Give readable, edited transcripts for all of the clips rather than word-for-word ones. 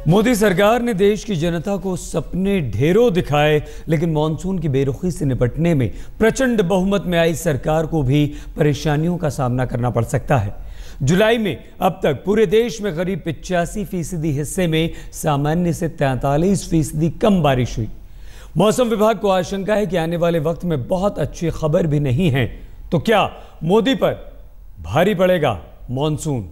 मोदी सरकार ने देश की जनता को सपने ढेरों दिखाए, लेकिन मॉनसून की बेरुखी से निपटने में प्रचंड बहुमत में आई सरकार को भी परेशानियों का सामना करना पड़ सकता है। जुलाई में अब तक पूरे देश में करीब 85% हिस्से में सामान्य से 43% कम बारिश हुई। मौसम विभाग को आशंका है कि आने वाले वक्त में बहुत अच्छी खबर भी नहीं है, तो क्या मोदी पर भारी पड़ेगा मॉनसून?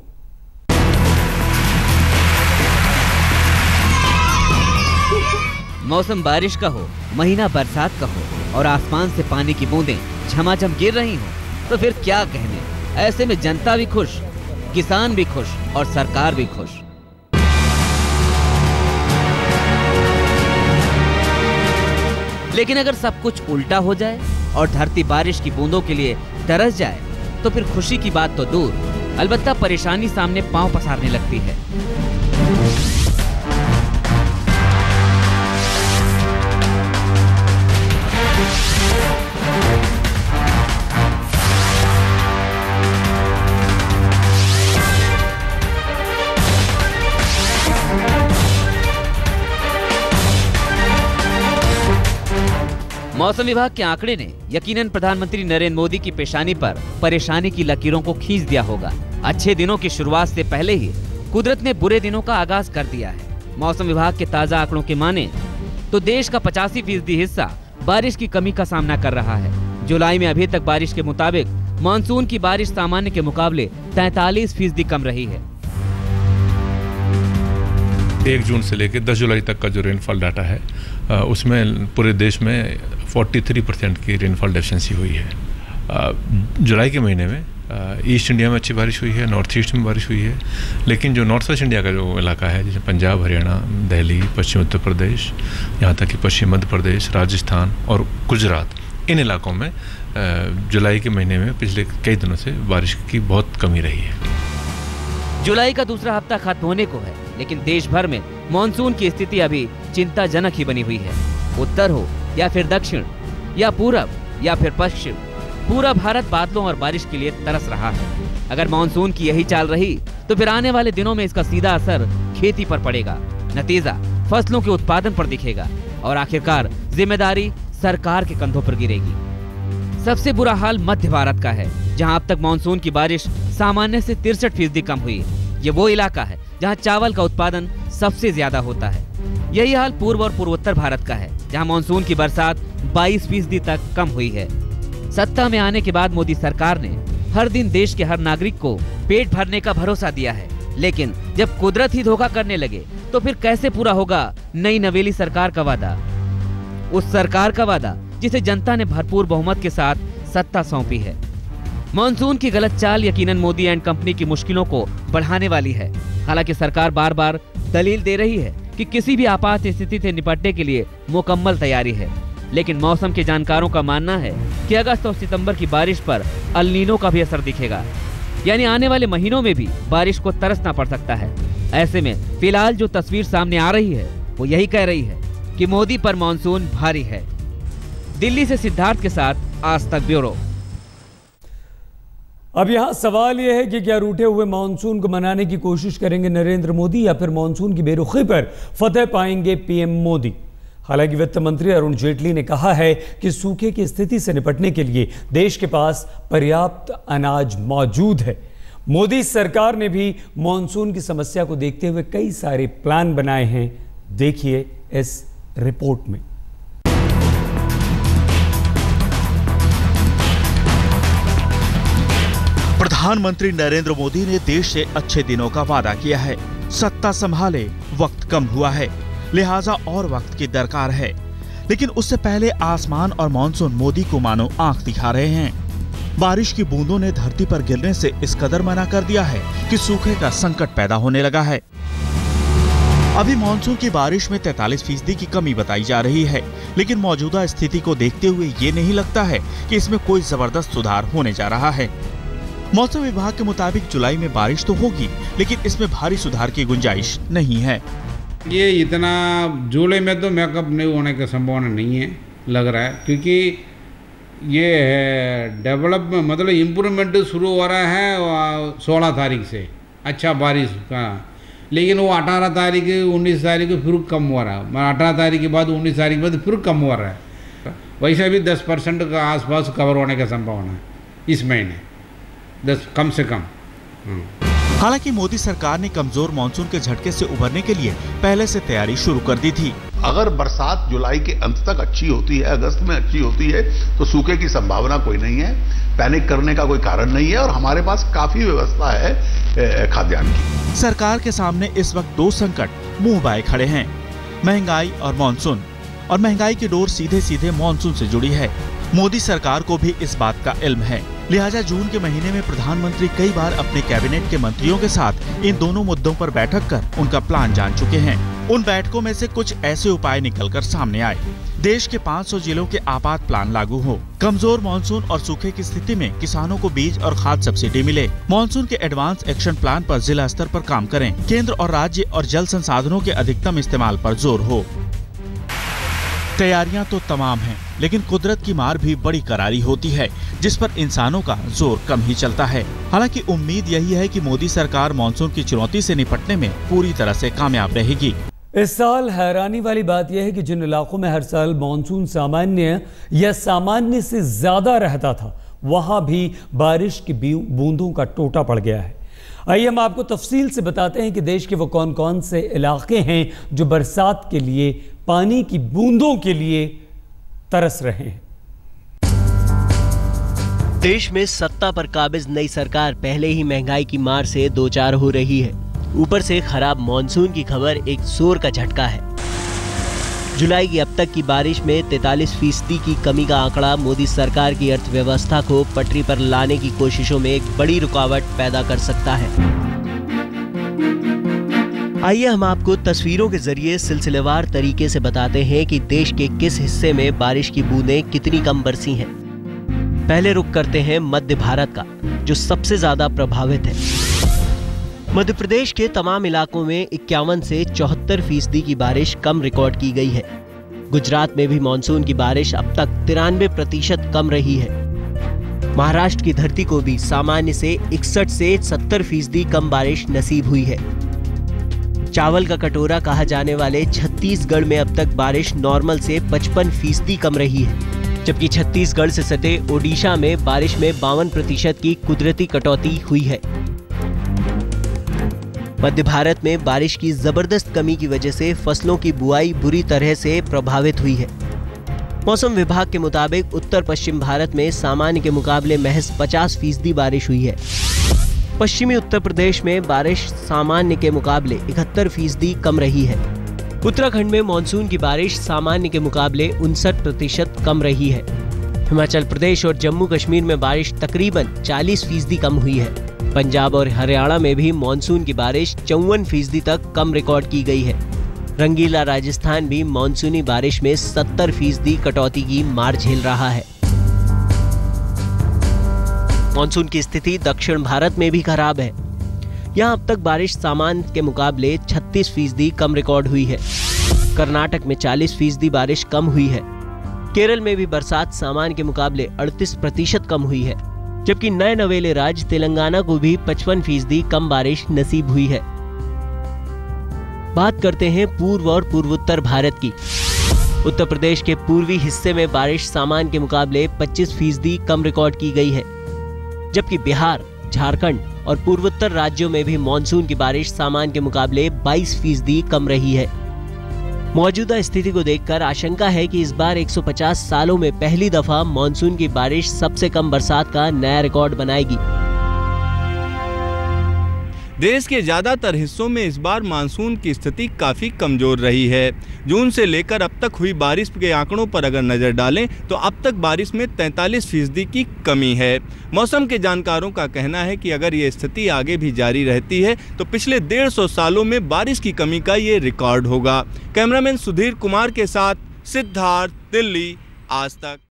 मौसम बारिश का हो, महीना बरसात का हो और आसमान से पानी की बूंदें झमाझम गिर रही हो, तो फिर क्या कहने। ऐसे में जनता भी खुश, किसान भी खुश और सरकार भी खुश। लेकिन अगर सब कुछ उल्टा हो जाए और धरती बारिश की बूंदों के लिए तरस जाए, तो फिर खुशी की बात तो दूर, अलबत्ता परेशानी सामने पांव पसारने लगती है। मौसम विभाग के आंकड़े ने यकीनन प्रधानमंत्री नरेंद्र मोदी की पेशानी पर परेशानी की लकीरों को खींच दिया होगा। अच्छे दिनों की शुरुआत से पहले ही कुदरत ने बुरे दिनों का आगाज कर दिया है। मौसम विभाग के ताजा आंकड़ों के माने तो देश का 85% हिस्सा बारिश की कमी का सामना कर रहा है। जुलाई में अभी तक बारिश के मुताबिक मानसून की बारिश सामान्य के मुकाबले 43% कम रही है। 1 जून से लेकर 10 जुलाई तक का जो रेनफॉल डाटा है, उसमें पूरे देश में 43% की रेनफॉल डेफिशिएंसी हुई है। जुलाई के महीने में ईस्ट इंडिया में अच्छी बारिश हुई है, नॉर्थ ईस्ट में बारिश हुई है, लेकिन जो नॉर्थ वेस्ट इंडिया का जो इलाका है, जैसे पंजाब, हरियाणा, दिल्ली, पश्चिम उत्तर प्रदेश, यहाँ तक कि पश्चिम मध्य प्रदेश, राजस्थान और गुजरात, इन इलाकों में जुलाई के महीने में पिछले कई दिनों से बारिश की बहुत कमी रही है। जुलाई का दूसरा हफ्ता खत्म होने को है, लेकिन देश भर में मॉनसून की स्थिति अभी चिंताजनक ही बनी हुई है। उत्तर हो या फिर दक्षिण या पूरब या फिर पश्चिम, पूरा भारत बादलों और बारिश के लिए तरस रहा है। अगर मॉनसून की यही चाल रही तो फिर आने वाले दिनों में इसका सीधा असर खेती पर पड़ेगा। नतीजा फसलों के उत्पादन पर दिखेगा और आखिरकार जिम्मेदारी सरकार के कंधों पर गिरेगी। सबसे बुरा हाल मध्य भारत का है, जहां अब तक मॉनसून की बारिश सामान्य से 63% कम हुई। ये वो इलाका है जहां चावल का उत्पादन सबसे ज्यादा होता है। यही हाल पूर्व और पूर्वोत्तर भारत का है, जहां मॉनसून की बरसात 22% तक कम हुई है। सत्ता में आने के बाद मोदी सरकार ने हर दिन देश के हर नागरिक को पेट भरने का भरोसा दिया है, लेकिन जब कुदरत ही धोखा करने लगे तो फिर कैसे पूरा होगा नई नवेली सरकार का वादा, उस सरकार का वादा जिसे जनता ने भरपूर बहुमत के साथ सत्ता सौंपी है। मॉनसून की गलत चाल यकीनन मोदी एंड कंपनी की मुश्किलों को बढ़ाने वाली है। हालांकि सरकार बार बार दलील दे रही है कि किसी भी आपात स्थिति से निपटने के लिए मुकम्मल तैयारी है, लेकिन मौसम के जानकारों का मानना है कि अगस्त और सितंबर की बारिश पर अल नीनो का भी असर दिखेगा, यानी आने वाले महीनों में भी बारिश को तरसना पड़ सकता है। ऐसे में फिलहाल जो तस्वीर सामने आ रही है वो यही कह रही है कि मोदी पर मॉनसून भारी है। दिल्ली से सिद्धार्थ के साथ आज तक ब्यूरो। अब यहां सवाल यह है कि क्या रूठे हुए मॉनसून को मनाने की कोशिश करेंगे नरेंद्र मोदी, या फिर मॉनसून की बेरुखी पर फतह पाएंगे पीएम मोदी। हालांकि वित्त मंत्री अरुण जेटली ने कहा है कि सूखे की स्थिति से निपटने के लिए देश के पास पर्याप्त अनाज मौजूद है। मोदी सरकार ने भी मॉनसून की समस्या को देखते हुए कई सारे प्लान बनाए हैं। देखिए इस रिपोर्ट में। प्रधानमंत्री नरेंद्र मोदी ने देश से अच्छे दिनों का वादा किया है। सत्ता संभाले, वक्त कम हुआ है, लिहाजा और वक्त की दरकार है। लेकिन उससे पहले आसमान और मॉनसून मोदी को मानो आंख दिखा रहे हैं। बारिश की बूंदों ने धरती पर गिरने से इस कदर मना कर दिया है कि सूखे का संकट पैदा होने लगा है। अभी मॉनसून की बारिश में 43% की कमी बताई जा रही है, लेकिन मौजूदा स्थिति को देखते हुए ये नहीं लगता है कि इसमें कोई जबरदस्त सुधार होने जा रहा है। मौसम विभाग के मुताबिक जुलाई में बारिश तो होगी, लेकिन इसमें भारी सुधार की गुंजाइश नहीं है। ये इतना जुलाई में तो मेकअप नहीं होने की संभावना नहीं है, लग रहा है, क्योंकि ये डेवलप मतलब इम्प्रूवमेंट शुरू हो रहा है 16 तारीख से। अच्छा बारिश का लेकिन वो 18 तारीख 19 तारीख को फिर कम हो रहा है, 18 तारीख के बाद 19 तारीख के बाद फिर कम हो रहा है। वैसे भी 10% का आसपास कवर होने का संभावना है इस महीने, 10 कम से कम। हालांकि मोदी सरकार ने कमजोर मानसून के झटके से उभरने के लिए पहले से तैयारी शुरू कर दी थी। अगर बरसात जुलाई के अंत तक अच्छी होती है, अगस्त में अच्छी होती है, तो सूखे की संभावना कोई नहीं है, पैनिक करने का कोई कारण नहीं है और हमारे पास काफी व्यवस्था है खाद्यान्न की। सरकार के सामने इस वक्त दो संकट मुंह बाए खड़े हैं, महंगाई और मानसून। और महंगाई की डोर सीधे सीधे मानसून से जुड़ी है। मोदी सरकार को भी इस बात का इल्म है, लिहाजा जून के महीने में प्रधानमंत्री कई बार अपने कैबिनेट के मंत्रियों के साथ इन दोनों मुद्दों पर बैठक कर उनका प्लान जान चुके हैं। उन बैठकों में से कुछ ऐसे उपाय निकलकर सामने आए। देश के 500 जिलों के आपात प्लान लागू हो, कमजोर मानसून और सूखे की स्थिति में किसानों को बीज और खाद सब्सिडी मिले, मानसून के एडवांस एक्शन प्लान पर जिला स्तर पर काम करें, केंद्र और राज्य और जल संसाधनों के अधिकतम इस्तेमाल पर जोर हो। तैयारियां तो तमाम हैं, लेकिन कुदरत की मार भी बड़ी करारी होती है, जिस पर इंसानों का जोर कम ही चलता है। हालांकि उम्मीद यही है कि मोदी सरकार मानसून की चुनौती से निपटने में पूरी तरह से कामयाब रहेगी। इस साल हैरानी वाली बात यह है कि जिन इलाकों में हर साल मानसून सामान्य या सामान्य से ज्यादा रहता था, वहां भी बारिश की बूंदों का टोटा पड़ गया है। आइए हम आपको तफसील से बताते हैं कि देश के वो कौन कौन से इलाके हैं जो बरसात के लिए, पानी की बूंदों के लिए तरस रहे हैं। देश में सत्ता पर काबिज नई सरकार पहले ही महंगाई की मार से दो चार हो रही है। ऊपर से खराब मानसून की खबर एक जोर का झटका है। जुलाई की अब तक की बारिश में 43% की कमी का आंकड़ा मोदी सरकार की अर्थव्यवस्था को पटरी पर लाने की कोशिशों में एक बड़ी रुकावट पैदा कर सकता है। आइए हम आपको तस्वीरों के जरिए सिलसिलेवार तरीके से बताते हैं कि देश के किस हिस्से में बारिश की बूंदें कितनी कम बरसी हैं। पहले रुख करते हैं मध्य भारत का, जो सबसे ज्यादा प्रभावित है। मध्य प्रदेश के तमाम इलाकों में 51 से 74% की बारिश कम रिकॉर्ड की गई है। गुजरात में भी मानसून की बारिश अब तक 93% कम रही है। महाराष्ट्र की धरती को भी सामान्य से 61 से 70% कम बारिश नसीब हुई है। चावल का कटोरा कहा जाने वाले छत्तीसगढ़ में अब तक बारिश नॉर्मल से 55% कम रही है, जबकि छत्तीसगढ़ से सटे ओडिशा में बारिश में 52% की कुदरती कटौती हुई है। मध्य भारत में बारिश की जबरदस्त कमी की वजह से फसलों की बुआई बुरी तरह से प्रभावित हुई है। मौसम विभाग के मुताबिक उत्तर पश्चिम भारत में सामान्य के मुकाबले महज 50% बारिश हुई है। पश्चिमी उत्तर प्रदेश में बारिश सामान्य के मुकाबले 71% कम रही है। उत्तराखंड में मानसून की बारिश सामान्य के मुकाबले 59% कम रही है। हिमाचल प्रदेश और जम्मू कश्मीर में बारिश तकरीबन 40% कम हुई है। पंजाब और हरियाणा में भी मानसून की बारिश 54% तक कम रिकॉर्ड की गई है। रंगीला राजस्थान भी मानसूनी बारिश में 70% कटौती की मार झेल रहा है। मानसून की स्थिति दक्षिण भारत में भी खराब है। यहाँ अब तक बारिश सामान्य के मुकाबले 36% कम रिकॉर्ड हुई है। कर्नाटक में 40% बारिश कम हुई है। केरल में भी बरसात सामान्य के मुकाबले 38% कम हुई है, जबकि नए नवेले राज्य तेलंगाना को भी 55% कम बारिश नसीब हुई है। बात करते हैं पूर्व और पूर्वोत्तर भारत की। उत्तर प्रदेश के पूर्वी हिस्से में बारिश सामान्य के मुकाबले 25% कम रिकॉर्ड की गई है, जबकि बिहार, झारखंड और पूर्वोत्तर राज्यों में भी मानसून की बारिश सामान्य के मुकाबले 22% कम रही है। मौजूदा स्थिति को देखकर आशंका है कि इस बार 150 सालों में पहली दफा मानसून की बारिश सबसे कम बरसात का नया रिकॉर्ड बनाएगी। देश के ज़्यादातर हिस्सों में इस बार मानसून की स्थिति काफ़ी कमज़ोर रही है। जून से लेकर अब तक हुई बारिश के आंकड़ों पर अगर नज़र डालें तो अब तक बारिश में 43% की कमी है। मौसम के जानकारों का कहना है कि अगर ये स्थिति आगे भी जारी रहती है तो पिछले 150 सालों में बारिश की कमी का ये रिकॉर्ड होगा। कैमरामैन सुधीर कुमार के साथ सिद्धार्थ, दिल्ली, आज तक।